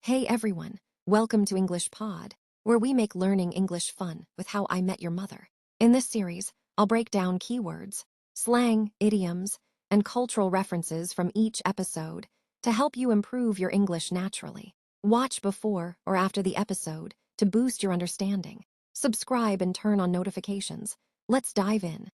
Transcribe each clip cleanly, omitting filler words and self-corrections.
Hey everyone, welcome to English Pod, where we make learning English fun with How I Met Your Mother. In this series, I'll break down keywords, slang, idioms, and cultural references from each episode to help you improve your English naturally. Watch before or after the episode to boost your understanding. Subscribe and turn on notifications. Let's dive in.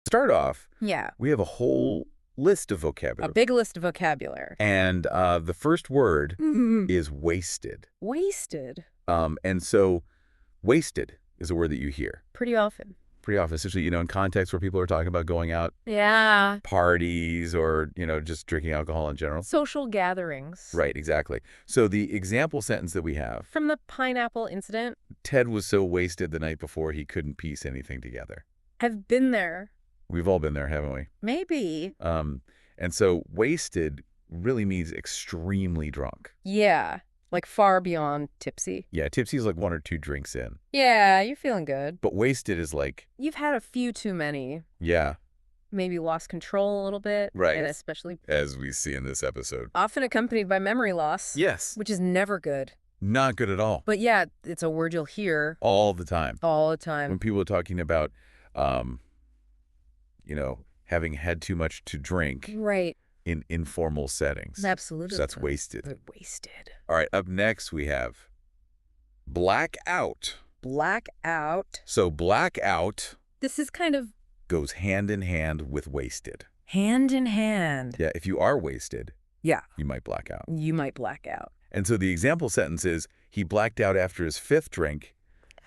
Start off, Yeah, we have a whole list of a vocabulary. big list of vocabulary. And the first word Mm. is wasted. Wasted. And so wasted is a word that you hear Pretty often. pretty often, especially, in contexts where people are talking about going out, Yeah. parties, or, just drinking alcohol in general. Social gatherings. Right, exactly. So the example sentence that we have, From the pineapple incident, Ted was so wasted the night before he couldn't piece anything together. I've been there. We've all been there, haven't we? Maybe. And so wasted really means extremely drunk. Yeah. Like far beyond tipsy. Yeah, tipsy is like 1 or 2 drinks in. Yeah, you're feeling good. But wasted is like, You've had a few too many. yeah, Maybe lost control a little bit. Right. And especially as we see in this episode. often accompanied by memory loss. Yes. Which is never good. Not good at all. But yeah, it's a word you'll hear All the time. all the When time. people are talking about, having had too much to drink Right. in informal settings. Absolutely. So that's wasted. They're wasted. All right, up next we have blackout. Blackout. So blackout This is kind of goes hand in hand with wasted. hand in hand. Yeah, if you are wasted, Yeah, you might black out. you might black out. And so the example sentence is, he blacked out after his 5th drink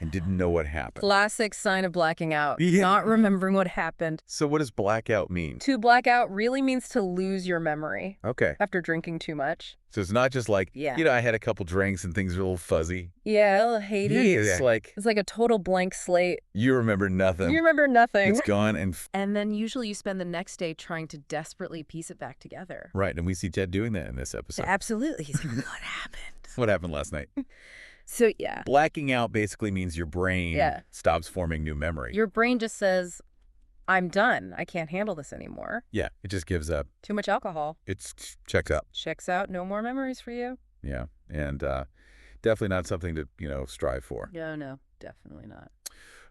and didn't know what happened. Classic sign of blacking out. Yeah. Not remembering what happened. So what does blackout mean? To black out really means to lose your memory Okay. after drinking too much. So it's not just like, Yeah. I had a couple drinks and things are a little fuzzy. Yeah, I hate it. It's like, It's like a total blank slate. you remember nothing. You remember nothing. It's gone and... And then usually you spend the next day trying to desperately piece it back together. Right, and we see Ted doing that in this episode. Absolutely. He's like, what happened? What happened last night? So yeah, Blacking out basically means your brain Yeah. stops forming new memory. your brain just says, I'm done. I can't handle this anymore. Yeah, it just gives up. Too much alcohol. It's checks out. Checks out. No more memories for you. Yeah, and definitely not something to, strive for. No, no, definitely not.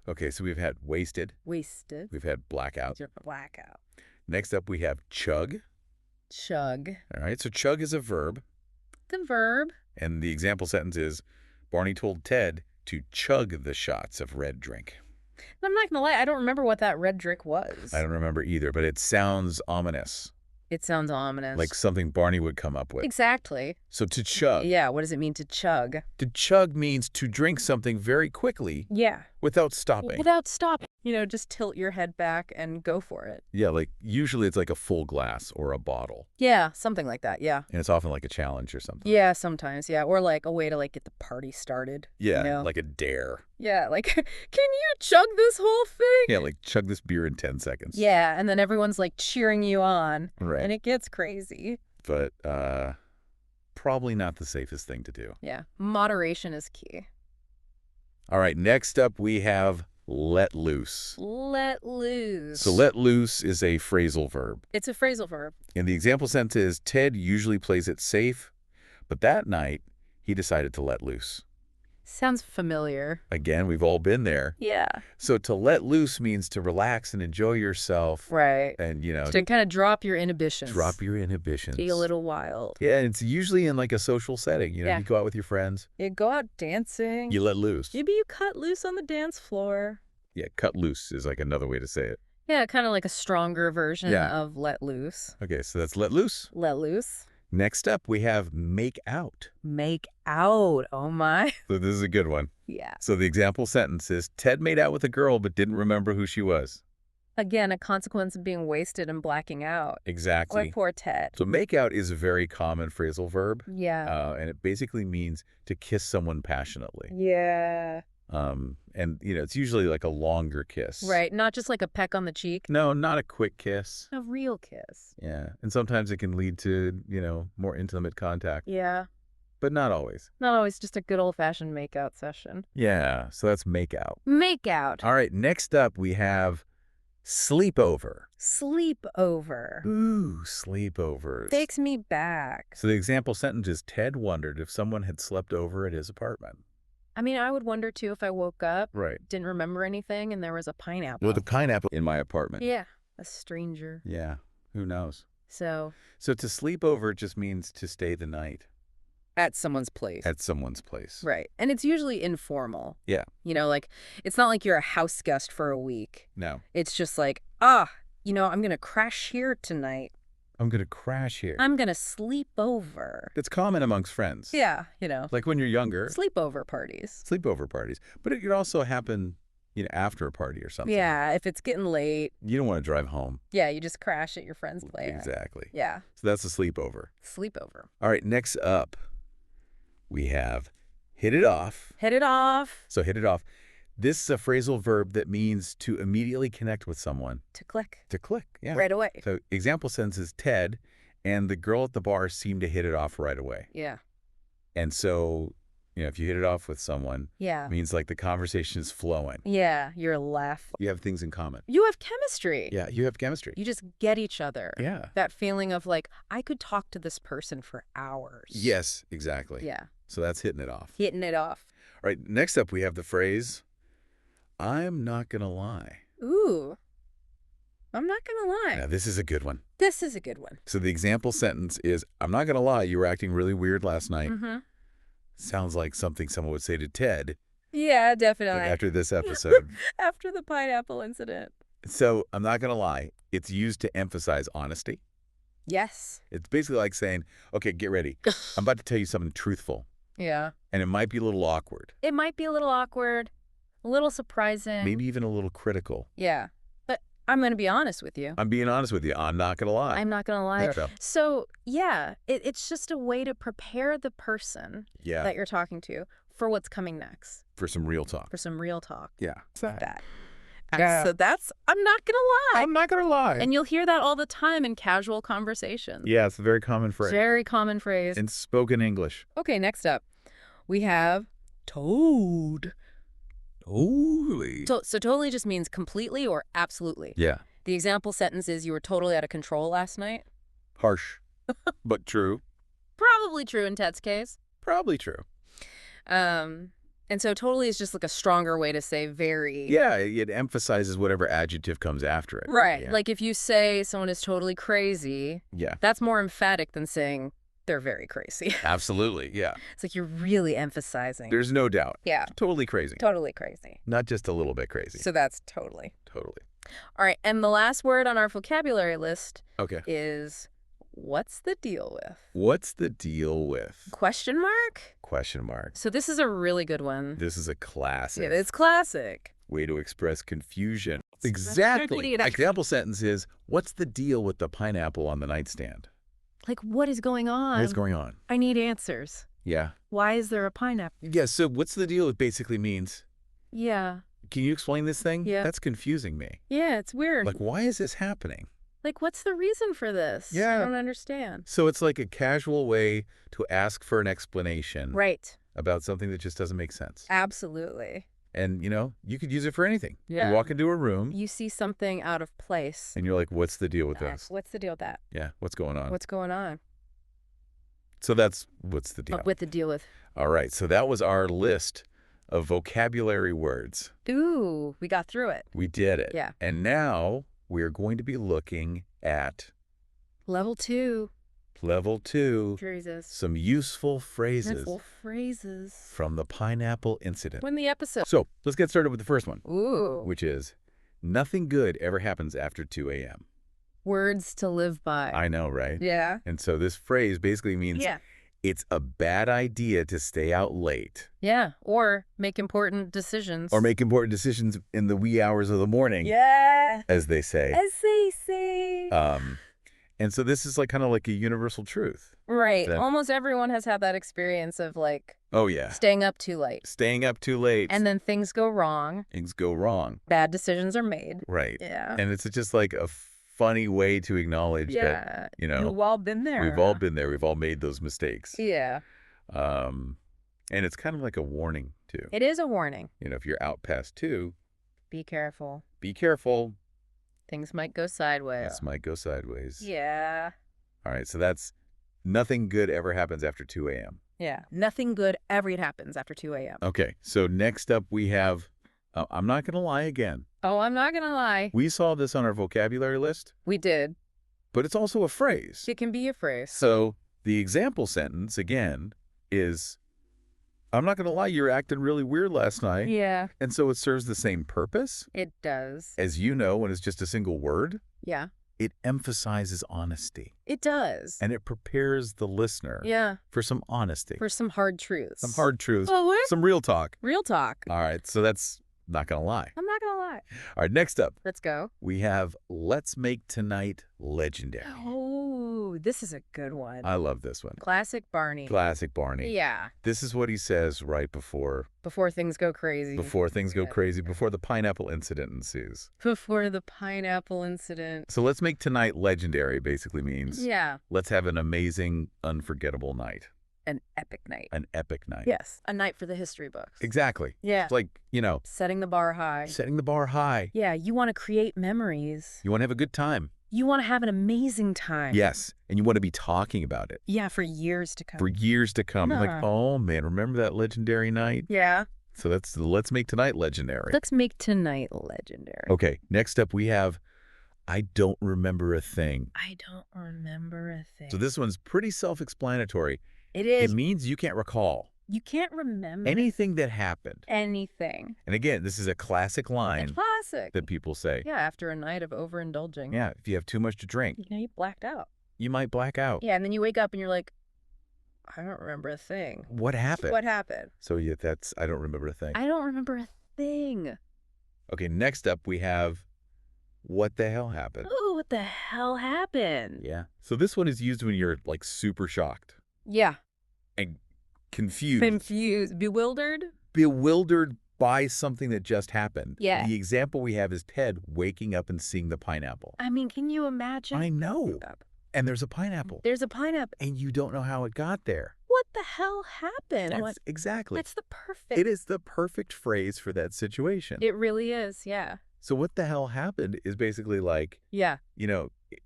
Okay, so we've had wasted. Wasted. We've had blackout. Your blackout. Next up, we have chug. Chug. All right, so chug is a verb, The verb. and the example sentence is, Barney told Ted to chug the shots of red drink. I'm not going to lie. I don't remember what that red drink was. I don't remember either, but it sounds ominous, It sounds ominous. like something Barney would come up with. Exactly. So to chug. Yeah, what does it mean to chug? To chug means to drink something very quickly Yeah. without stopping. Without stopping. Just tilt your head back and go for it. Yeah, like usually it's like a full glass or a bottle, Yeah, something like that. Yeah. and it's often like a challenge or something. Yeah, sometimes. Yeah. Or like a way to get the party started. Yeah, you know? like a dare. Yeah, like, can you chug this whole thing? Yeah, like chug this beer in 10 seconds. Yeah, and then everyone's like cheering you on. Right. And it gets crazy. But probably not the safest thing to do. Yeah. Moderation is key. All right, next up we have let loose. Let loose. So let loose is a phrasal verb. It's a phrasal verb. And the example sentence is, Ted usually plays it safe, but that night he decided to let loose. Sounds familiar. Again, we've all been there. Yeah. So to let loose means to relax and enjoy yourself Right. and, To kind of drop your inhibitions. drop your inhibitions. Be a little wild. Yeah, and it's usually in like a social setting. Yeah. You go out with your friends, You go out dancing. you let loose. Maybe you cut loose on the dance floor. Yeah, cut loose is like another way to say it. Yeah, kind of like a stronger version Yeah. of let loose. Okay, so that's let loose. Let loose. Next up, we have make out. Make out. Oh my. So this is a good one. Yeah. So the example sentence is, Ted made out with a girl but didn't remember who she was. Again, a consequence of being wasted and blacking out. Exactly. Boy, poor Ted. So make out is a very common phrasal verb, Yeah. and it basically means to kiss someone passionately. Yeah. And, it's usually like a longer kiss. Right. Not just like a peck on the cheek. No, not a quick kiss. A real kiss. Yeah. And sometimes it can lead to, more intimate contact, Yeah. but not always. Not always just a good old-fashioned make-out session. Yeah. So that's make out. Make out. All right. Next up, we have Sleepover. Sleepover. Ooh, sleepovers. Takes me back. So the example sentence is Ted wondered if someone had slept over at his apartment. I mean, I would wonder, too, if I woke up, Right. didn't remember anything, and there was a pineapple. With a pineapple in my apartment. Yeah, a stranger. Yeah, who knows? So, So to sleep over just means to stay the night at someone's place. at someone's place. Right. And it's usually informal. Yeah. You know, like, it's not like you're a house guest for a week. No. It's just like, I'm going to crash here tonight. I'm going to crash here. I'm going to sleep over. That's common amongst friends. Yeah, Like when you're younger. sleepover parties. Sleepover parties. But it could also happen, after a party or something. Yeah, if it's getting late. You don't want to drive home. Yeah, you just crash at your friend's place. Exactly. Yeah, So that's a sleepover. sleepover. All right, next up, we have hit it off. Hit it off. So hit it off. This is a phrasal verb that means to immediately connect with someone. To click. To click, yeah. Right away. So example sentence is Ted and the girl at the bar seemed to hit it off right away. Yeah. And so, if you hit it off with someone, Yeah. it means like the conversation is flowing. Yeah, you're left. You have things in common. You have chemistry. Yeah, you have chemistry. You just get each other. Yeah. That feeling of like, I could talk to this person for hours. Yes, exactly. Yeah. So that's hitting it off. Hitting it off. All right, next up we have the phrase, I'm not going to lie. Ooh. I'm not going to lie. Now, this is a good one. This is a good one. So the example sentence is, I'm not going to lie, you were acting really weird last night. Mm-hmm. Sounds like something someone would say to Ted Yeah, definitely. after this episode. After the pineapple incident. So I'm not going to lie. It's used to emphasize honesty. Yes. It's basically like saying, okay, get ready. I'm about to tell you something truthful. Yeah. And it might be a little awkward, It might be a little awkward, a little surprising. maybe even a little critical. Yeah. But I'm going to be honest with you. I'm being honest with you. I'm not going to lie. I'm not going to lie. So, So, yeah, it's just a way to prepare the person yeah, that you're talking to for what's coming next, for some real talk. for some real talk. Yeah. That. Yeah. So that's, I'm not going to lie. I'm not going to lie. And you'll hear that all the time in casual conversations. Yeah, it's a very common phrase. Very common phrase. In spoken English. Okay, next up, we have toad. Totally. So totally just means completely or absolutely. Yeah. The example sentence is, you were totally out of control last night. Harsh, but true. Probably true in Ted's case. Probably true. And so totally is just like a stronger way to say very. Yeah, it emphasizes whatever adjective comes after it. Right. Yeah. Like if you say someone is totally crazy, Yeah, that's more emphatic than saying they're very crazy. absolutely. Yeah. It's like you're really emphasizing. There's no doubt. Yeah. Totally crazy. Totally crazy. Not just a little bit crazy. So that's totally. Totally. All right. And the last word on our vocabulary list Okay. is, what's the deal with? What's the deal with? Question mark? Question mark. So this is a really good one. This is a classic Yeah, it's classic. way to express confusion. Express Exactly. confusion. Example sentence is, what's the deal with the pineapple on the nightstand? Like, what is going on? What is going on? I need answers. Yeah. Why is there a pineapple? Yeah, so what's the deal? It basically means, Yeah. can you explain this thing? Yeah. That's confusing me. Yeah, it's weird. Like, why is this happening? Like, what's the reason for this? Yeah. I don't understand. So it's like a casual way to ask for an explanation Right. about something that just doesn't make sense. Absolutely. And, you could use it for anything. Yeah. You walk into a room You see something out of place. and you're like, what's the deal with this? What's the deal with that? Yeah, what's going on? What's going on? So that's what's the deal. With the deal with. All right, so that was our list of vocabulary words. Ooh, we got through it. We did it. Yeah. And now we're going to be looking at Level 2. level 2, Phrases. some useful phrases Useful phrases. from the pineapple incident. When the episode. So let's get started with the first one, Ooh. which is, nothing good ever happens after 2 a.m. Words to live by. I know, right? Yeah. And so this phrase basically means Yeah. it's a bad idea to stay out late Yeah. Or make important decisions. or make important decisions in the wee hours of the morning, Yeah. as they say. As they say. And so this is like kind of like a universal truth. Right. that- Almost everyone has had that experience of like Oh, yeah. staying up too late. Staying up too late. And then things go wrong. things go wrong. Bad decisions are made. Right. Yeah. And it's just like a funny way to acknowledge that, Yeah. We've all been there. we've all been there. We've all made those mistakes. Yeah. And it's kind of like a warning, too. It is a warning. If you're out past 2, Be careful. be careful. Things might go sideways. This might go sideways. Yeah. All right, so that's nothing good ever happens after 2 a.m. Yeah. Nothing good ever happens after 2 a.m. Okay, so next up we have, I'm not going to lie again. Oh, I'm not going to lie. We saw this on our vocabulary list, We did. but it's also a phrase. It can be a phrase. So the example sentence, again, is, I'm not going to lie, you're acting really weird last night. Yeah, And so it serves the same purpose. it does. As you know, when it's just a single word, Yeah, it emphasizes honesty. it does. And it prepares the listener Yeah, for some honesty. for some hard truths. Some hard truths. Oh, what? Some real talk. Real talk. All right, so that's not going to lie. I'm not going to lie. All right, next up, Let's go. we have Let's Make Tonight Legendary. Oh, this is a good one. I love this one. Classic Barney. Classic Barney. Yeah, This is what he says right before before things go crazy. things go Yeah. crazy, before the pineapple incident ensues. Before the pineapple incident. So Let's Make Tonight Legendary basically means Yeah, let's have an amazing, unforgettable night. an epic night. An epic night. Yes, a night for the history books. Exactly. Yeah. It's like, Setting the bar high. setting the bar high. Yeah, you want to create memories. You want to have a good time. You want to have an amazing time. Yes. And you want to be talking about it Yeah, for years to come. for years to come. Like, Huh. oh, man, remember that legendary night? Yeah. So that's the Let's Make Tonight Legendary. Let's make tonight legendary. Okay, next up we have I Don't Remember a Thing. I don't remember a thing. So this one's pretty self-explanatory. It It is. means you can't recall You can't remember anything that happened. anything. And again, this is a classic A line classic. that people say. Yeah, after a night of overindulging. Yeah, if you have too much to drink, You blacked out. you might black out. Yeah, and then you wake up and you're like, I don't remember a thing. What happened? What happened? So yeah, that's I don't remember a thing. I don't remember a thing. Okay, next up we have What the hell happened? Ooh, what the hell happened? Yeah. So this one is used when you're like super shocked Yeah. and confused, Confused. Bewildered? bewildered by something that just happened. Yeah. The example we have is Ted waking up and seeing the pineapple. I mean, can you imagine? I know. And there's a pineapple. There's a pineapple. And you don't know how it got there. What the hell happened? That's exactly. That's the perfect. It is the perfect phrase for that situation. It really is, yeah. So what the hell happened is basically like, Yeah.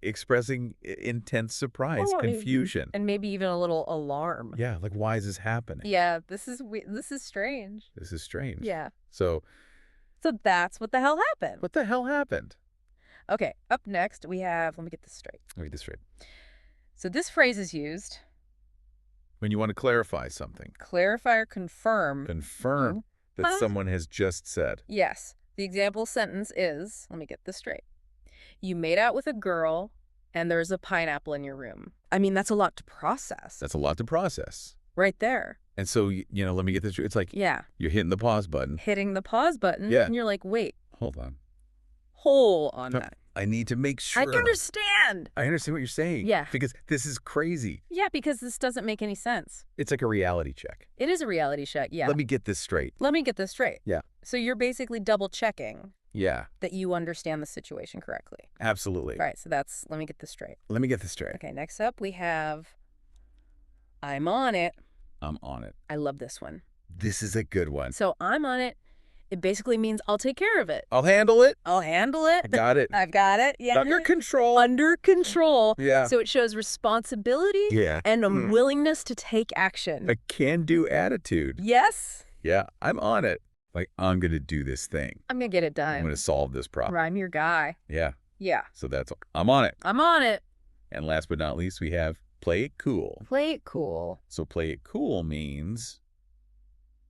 expressing intense surprise, Oh, confusion. And maybe even a little alarm. Yeah, like why is this happening? Yeah, this is strange. This is strange. Yeah. So So that's what the hell happened. what the hell happened? Okay, up next we have, let me get this straight. Let me get this straight. So this phrase is used, When you want to clarify something, clarify or confirm. confirm that Huh? someone has just said. Yes. The example sentence is, let me get this straight. You made out with a girl and there's a pineapple in your room. I mean, that's a lot to process. That's a lot to process. Right there. And so, let me get this straight. It's like Yeah. you're hitting the pause button. Hitting the pause button. Yeah. And you're like, wait, Hold on. hold on No, that. I need to make sure. I understand. I understand what you're saying. Yeah. Because this is crazy. Yeah, because this doesn't make any sense. It's like a reality check. It is a reality check. Yeah. Let me get this straight. Let me get this straight. Yeah. So you're basically double checking Yeah, that you understand the situation correctly. absolutely. Right. So that's, let me get this straight. Let me get this straight. Okay. Next up, we have I'm on it. I'm on it. I love this one. This is a good one. So I'm on it. It basically means I'll take care of it. I'll handle it. I'll handle it. I got it. I've got it. Yeah. Under control. Under control. Yeah. So it shows responsibility Yeah. and a Mm. willingness to take action. A can-do attitude. Yes. Yeah, I'm on it. Like, I'm going to do this thing. I'm going to get it I'm done. going to solve this problem. I'm your guy. Yeah. Yeah. So I'm on it. I'm on it. And last but not least, we have play it cool. Play it cool. So play it cool means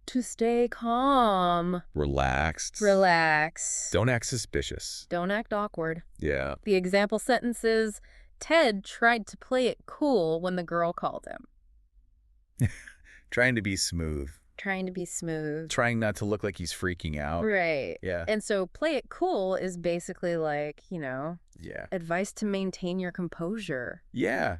To stay calm. relaxed. Relax. Don't act suspicious. Don't act awkward. Yeah. The example sentence is, Ted tried to play it cool when the girl called him. Trying to be smooth. Trying to be smooth. Trying not to look like he's freaking out. Right. Yeah. And so play it cool is basically like, Yeah. advice to maintain your composure. Yeah.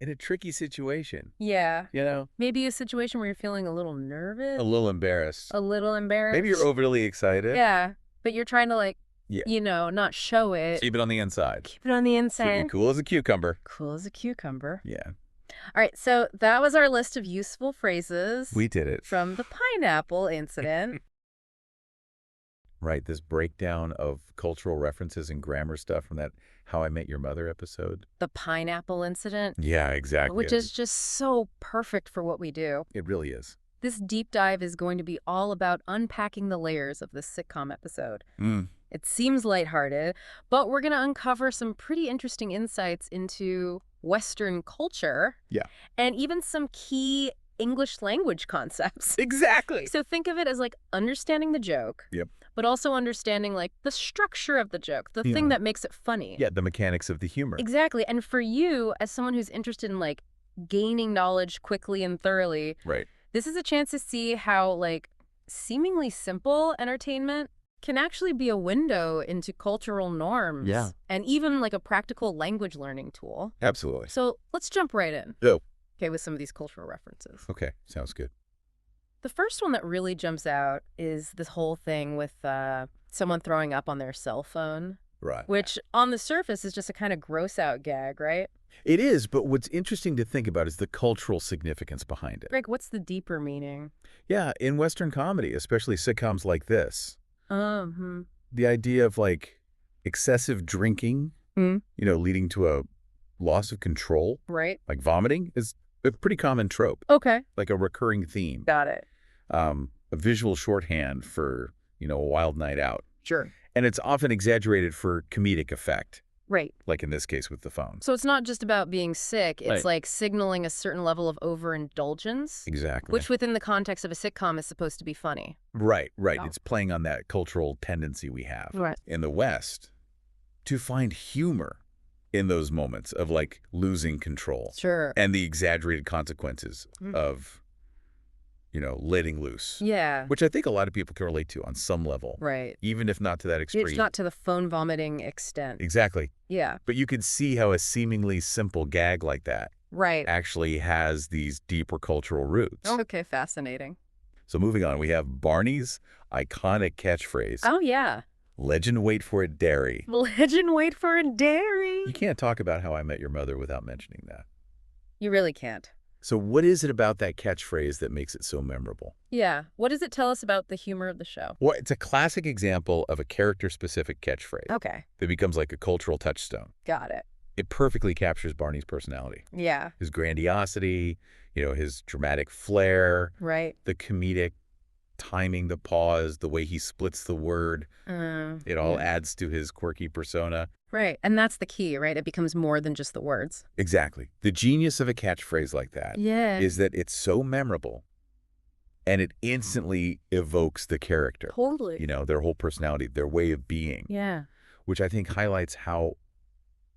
In a tricky situation. Yeah. Maybe Maybe a situation where you're feeling a little nervous. a little embarrassed. A little embarrassed. Maybe you're overly excited. Yeah. But you're trying to Yeah. not show it. Keep it on the inside. Keep it on the Keep inside. it cool as a cucumber. Cool as a cucumber. Yeah. All right. So that was our list of useful phrases We did it. from the pineapple incident. Right, this breakdown of cultural references and grammar stuff from that How I Met Your Mother episode. The pineapple incident, Yeah, exactly. which is just so perfect for what we do. It really is. This deep dive is going to be all about unpacking the layers of this sitcom episode. It seems lighthearted, but we're going to uncover some pretty interesting insights into Western culture. Yeah. And even some key English language concepts. Exactly. So think of it as like understanding the joke. Yep. But also understanding like the structure of the joke, the Yeah. thing that makes it funny. Yeah, the mechanics of the humor. Exactly. And for you, as someone who's interested in like gaining knowledge quickly and thoroughly, Right. this is a chance to see how like seemingly simple entertainment can actually be a window into cultural norms. Yeah. And even like a practical language learning tool. Absolutely. So let's jump right in. Oh. Okay, with some of these cultural references. Okay, sounds good. The first one that really jumps out is this whole thing with someone throwing up on their cell phone, Right. which on the surface is just a kind of gross out gag, right? It is, but what's interesting to think about is the cultural significance behind it. Greg, what's the deeper meaning? Yeah, in Western comedy, especially sitcoms like this, the idea of like excessive drinking, leading to a loss of control, Right. like vomiting, is a pretty common trope, Okay. like a recurring theme, Got it. a visual shorthand for, a wild night out. Sure. And it's often exaggerated for comedic effect, Right. like in this case with the phone. So it's not just about being sick. It's Right. like signaling a certain level of overindulgence, Exactly. which within the context of a sitcom is supposed to be funny. Right. Oh. It's playing on that cultural tendency we have Right. in the West to find humor in those moments of like losing control Sure. and the exaggerated consequences of, letting loose, Yeah. which I think a lot of people can relate to on some level, Right. even if not to that extreme. It's not to the phone vomiting extent. Exactly. Yeah. But you could see how a seemingly simple gag like that Right. actually has these deeper cultural roots. Okay, fascinating. So moving on, we have Barney's iconic catchphrase, Oh, yeah. legend wait for it dairy. Legend wait for a dairy. You can't talk about How I Met Your Mother without mentioning that. You really can't. So what is it about that catchphrase that makes it so memorable? Yeah. What does it tell us about the humor of the show? Well, it's a classic example of a character-specific catchphrase Okay. that becomes like a cultural touchstone. Got it. It perfectly captures Barney's personality, Yeah. his grandiosity, his dramatic flair, Right. the comedic timing, the pause, the way he splits the word. It all adds to his quirky persona. Right. And that's the key, right? It becomes more than just the words. Exactly. The genius of a catchphrase like that is that it's so memorable and it instantly evokes the character. Totally. Their whole personality, their way of being, Yeah. which I think highlights how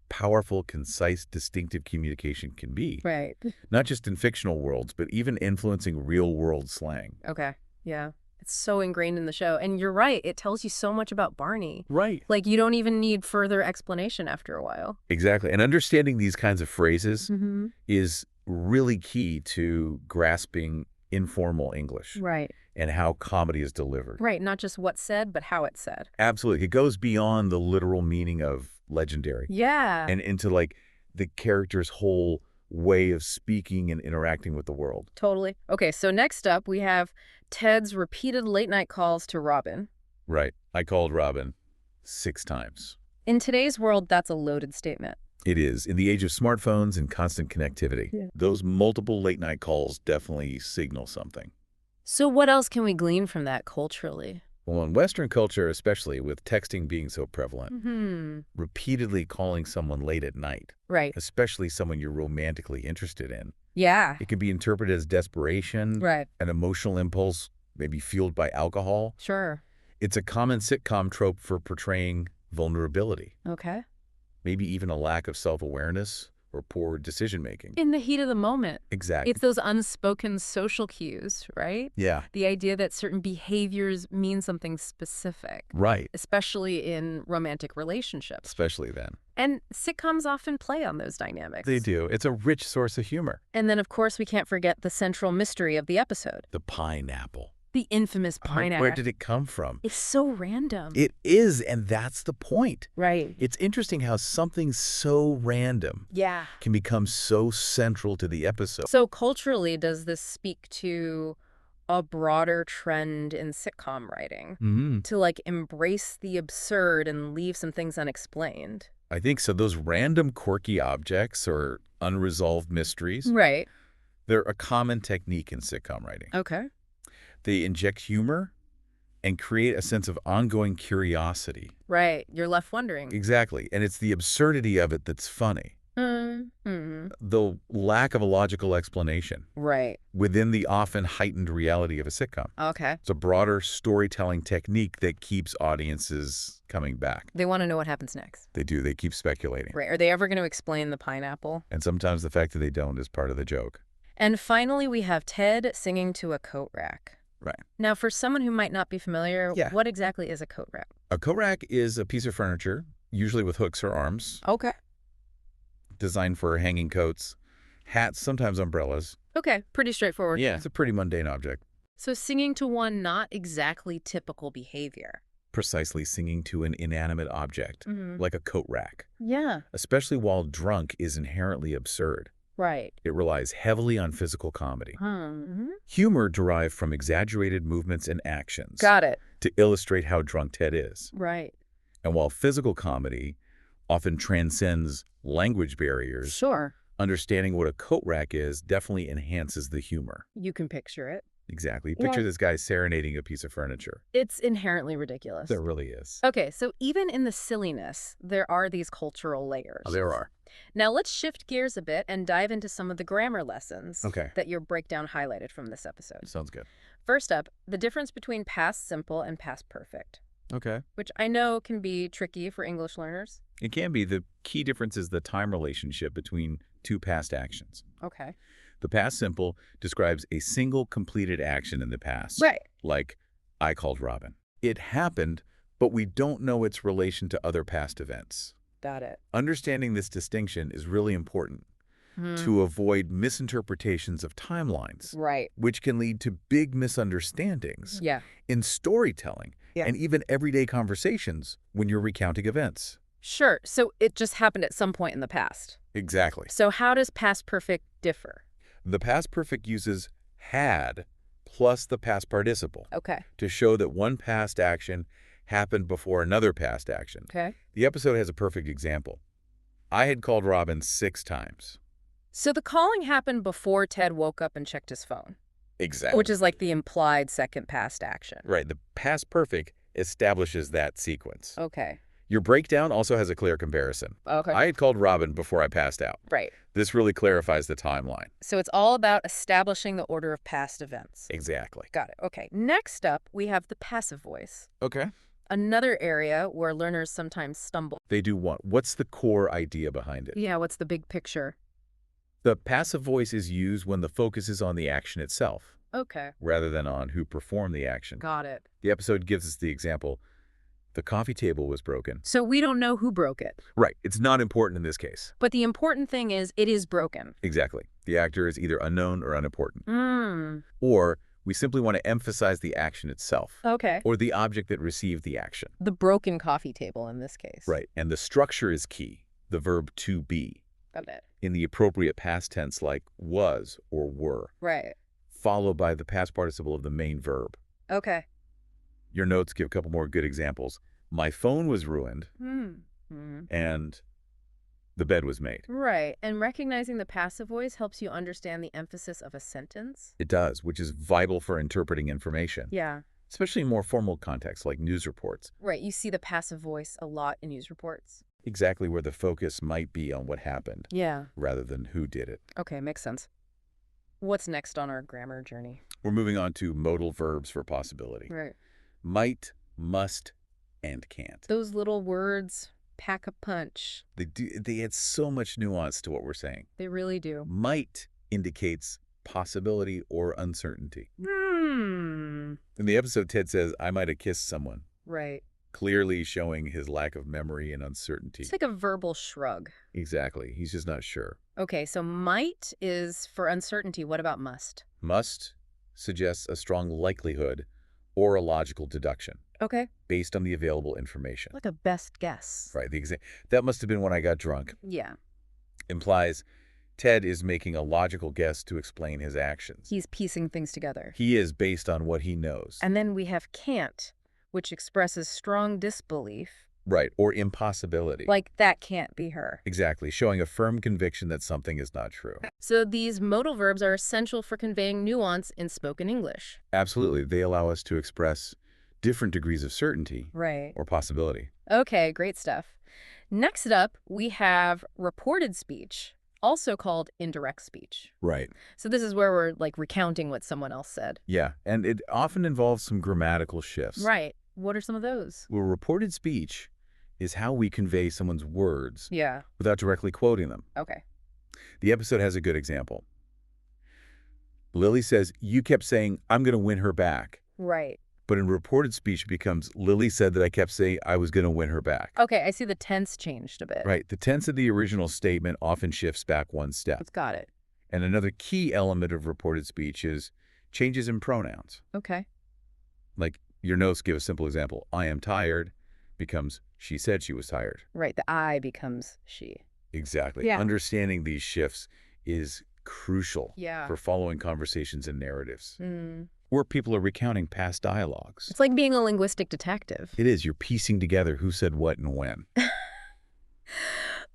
powerful, concise, distinctive communication can be. Right. Not just in fictional worlds, but even influencing real-world slang. Okay. Yeah. It's so ingrained in the show. And you're right. It tells you so much about Barney. Right. Like, you don't even need further explanation after a while. Exactly. And understanding these kinds of phrases Mm-hmm. is really key to grasping informal English Right. and how comedy is delivered. Right. Not just what's said, but how it's said. Absolutely. It goes beyond the literal meaning of legendary Yeah. and into like the character's whole way of speaking and interacting with the world. Totally. Okay, so next up we have Ted's repeated late-night calls to Robin. Right. I called Robin 6 times. In today's world, that's a loaded statement. It is. In the age of smartphones and constant connectivity, those multiple late-night calls definitely signal something. So what else can we glean from that culturally? Well, in Western culture, especially with texting being so prevalent, Mm-hmm. repeatedly calling someone late at night, Right. especially someone you're romantically interested in, Yeah. it can be interpreted as desperation, Right. an emotional impulse, maybe fueled by alcohol. Sure. It's a common sitcom trope for portraying vulnerability, Okay. maybe even a lack of self-awareness or poor decision-making. In the heat of the moment. Exactly. It's those unspoken social cues, right? Yeah. The idea that certain behaviors mean something specific, Right. especially in romantic relationships. Especially then. And sitcoms often play on those dynamics. They do. It's a rich source of humor. And then, of course, we can't forget the central mystery of the episode. The pineapple. The infamous pineapple. Where did it come from? It's so random. It is, and that's the point. Right. It's interesting how something so random Yeah. can become so central to the episode. So culturally, does this speak to a broader trend in sitcom writing Mm-hmm. to, like, embrace the absurd and leave some things unexplained. I think so. Those random quirky objects or unresolved mysteries, Right. they're a common technique in sitcom writing. Okay. They inject humor and create a sense of ongoing curiosity. Right. You're left wondering. Exactly. And it's the absurdity of it that's funny. Mm-hmm. The lack of a logical explanation Right. within the often heightened reality of a sitcom. Okay. It's a broader storytelling technique that keeps audiences coming back. They want to know what happens next. They do. They keep speculating. Right. Are they ever going to explain the pineapple? And sometimes the fact that they don't is part of the joke. And finally, we have Ted singing to a coat rack. Right. Now, for someone who might not be familiar, Yeah. what exactly is a coat rack? A coat rack is a piece of furniture, usually with hooks or arms, Okay. designed for hanging coats, hats, sometimes umbrellas. Okay. Pretty straightforward. Yeah. It's a pretty mundane object. So singing to one not exactly typical behavior. Precisely singing to an inanimate object, like a coat rack, Yeah. especially while drunk, is inherently absurd. Right. It relies heavily on physical comedy. Mm-hmm. Humor derived from exaggerated movements and actions Got it. to illustrate how drunk Ted is. Right. And while physical comedy often transcends language barriers, Sure. understanding what a coat rack is definitely enhances the humor. You can picture it. Exactly. Yeah. Picture this guy serenading a piece of furniture. It's inherently ridiculous. There really is. Okay, so even in the silliness, there are these cultural layers. There are. Now let's shift gears a bit and dive into some of the grammar lessons Okay. that your breakdown highlighted from this episode. Sounds good. First up, the difference between past simple and past perfect, Okay. which I know can be tricky for English learners. It can be. The key difference is the time relationship between two past actions. Okay. The past simple describes a single completed action in the past. Right. Like, I called Robin. It happened, but we don't know its relation to other past events. Got it. Understanding this distinction is really important to avoid misinterpretations of timelines, Right. which can lead to big misunderstandings Yeah. in storytelling Yeah. and even everyday conversations when you're recounting events. Sure. So it just happened at some point in the past. Exactly. So how does past perfect differ? The past perfect uses had plus the past participle Okay. to show that one past action happened before another past action. Okay. The episode has a perfect example. I had called Robin 6 times. So the calling happened before Ted woke up and checked his phone, Exactly. which is like the implied second past action. Right. The past perfect establishes that sequence. Okay. Your breakdown also has a clear comparison. Okay. I had called Robin before I passed out. Right. This really clarifies the timeline. So it's all about establishing the order of past events. Exactly. Got it. Okay. Next up, we have the passive voice. Okay. Another area where learners sometimes stumble. They do what? What's the core idea behind it? Yeah, what's the big picture? The passive voice is used when the focus is on the action itself, Okay. rather than on who performed the action. Got it. The episode gives us the example. The coffee table was broken. So we don't know who broke it. Right. It's not important in this case. But the important thing is it is broken. Exactly. The actor is either unknown or unimportant. Mm. Or we simply want to emphasize the action itself. Okay. Or the object that received the action. The broken coffee table in this case. Right. And the structure is key. The verb to be. Got it. In the appropriate past tense like was or were. Right. Followed by the past participle of the main verb. Okay. Your notes give a couple more good examples. My phone was ruined and the bed was made. Right. And recognizing the passive voice helps you understand the emphasis of a sentence. It does, which is vital for interpreting information. Yeah. Especially in more formal contexts like news reports. Right. You see the passive voice a lot in news reports. Exactly where the focus might be on what happened Yeah. rather than who did it. Okay. Makes sense. What's next on our grammar journey? We're moving on to modal verbs for possibility. Right. Might, must, and can't. Those little words pack a punch. They add so much nuance to what we're saying. They really do. Might indicates possibility or uncertainty. Hmm. In the episode, Ted says, I might have kissed someone, Right. clearly showing his lack of memory and uncertainty. It's like a verbal shrug. Exactly. He's just not sure. Okay, so might is for uncertainty. What about must? Must suggests a strong likelihood or a logical deduction Okay. based on the available information. Like a best guess. Right. That must have been when I got drunk. Yeah. Implies Ted is making a logical guess to explain his actions. He's piecing things together. He is based on what he knows. And then we have can't, which expresses strong disbelief. Right, or impossibility. Like, that can't be her. Exactly, showing a firm conviction that something is not true. So these modal verbs are essential for conveying nuance in spoken English. Absolutely, they allow us to express different degrees of certainty Right. or possibility. Okay, great stuff. Next up, we have reported speech, also called indirect speech. Right. So this is where we're like recounting what someone else said. Yeah, and it often involves some grammatical shifts. Right. What are some of those? Well, reported speech is how we convey someone's words Yeah. without directly quoting them. Okay. The episode has a good example. Lily says, "You kept saying, I'm going to win her back." Right. But in reported speech, it becomes, Lily said that I kept saying I was going to win her back. Okay, I see the tense changed a bit. Right. The tense of the original statement often shifts back one step. Got it. And another key element of reported speech is changes in pronouns. Okay. Like your notes give a simple example. I am tired becomes she said she was tired. Right, the I becomes she. Exactly. Yeah. Understanding these shifts is crucial Yeah. for following conversations and narratives. Mm. Where people are recounting past dialogues. It's like being a linguistic detective. It is. You're piecing together who said what and when.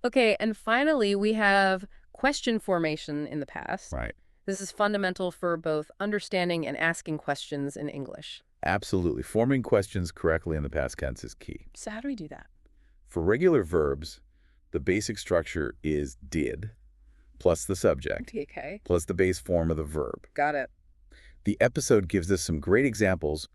Okay, and finally, we have question formation in the past. Right. This is fundamental for both understanding and asking questions in English. Absolutely. Forming questions correctly in the past tense is key. So how do we do that? For regular verbs, the basic structure is did plus the subject Okay. plus the base form of the verb. Got it. The episode gives us some great examples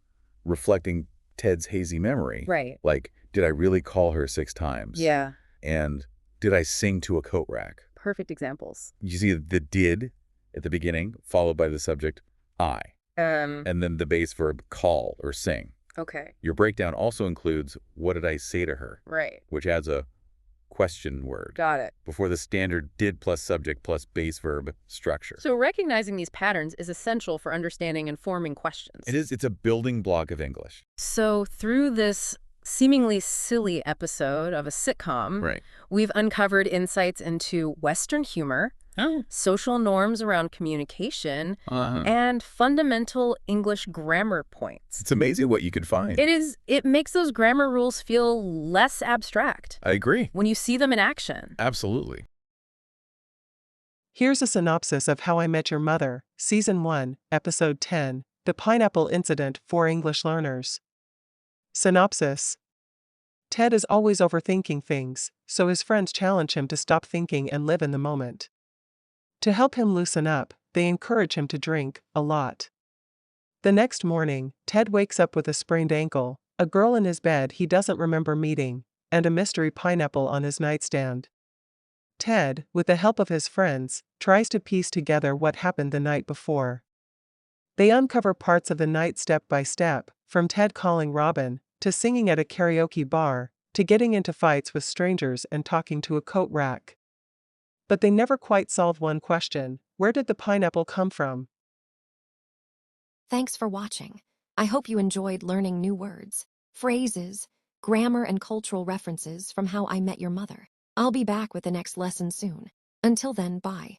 reflecting Ted's hazy memory. Right. Like, did I really call her 6 times? Yeah. And did I sing to a coat rack? Perfect examples. You see the did at the beginning, followed by the subject I, and then the base verb call or sing. Okay. Your breakdown also includes what did I say to her, Right. which adds a question word Got it. before the standard did plus subject plus base verb structure. So recognizing these patterns is essential for understanding and forming questions. It is. It's a building block of English. So through this seemingly silly episode of a sitcom, Right. we've uncovered insights into Western humor, social norms around communication, and fundamental English grammar points. It's amazing what you could find. It makes those grammar rules feel less abstract I agree. when you see them in action. Absolutely. Here's a synopsis of How I Met Your Mother, Season 1, Episode 10, The Pineapple Incident for English Learners. Synopsis. Ted is always overthinking things, so his friends challenge him to stop thinking and live in the moment. To help him loosen up, they encourage him to drink a lot. The next morning, Ted wakes up with a sprained ankle, a girl in his bed he doesn't remember meeting, and a mystery pineapple on his nightstand. Ted, with the help of his friends, tries to piece together what happened the night before. They uncover parts of the night step by step, from Ted calling Robin, to singing at a karaoke bar, to getting into fights with strangers and talking to a coat rack. But they never quite solve one question: where did the pineapple come from? Thanks for watching. I hope you enjoyed learning new words, phrases, grammar, and cultural references from How I Met Your Mother. I'll be back with the next lesson soon. Until then, bye.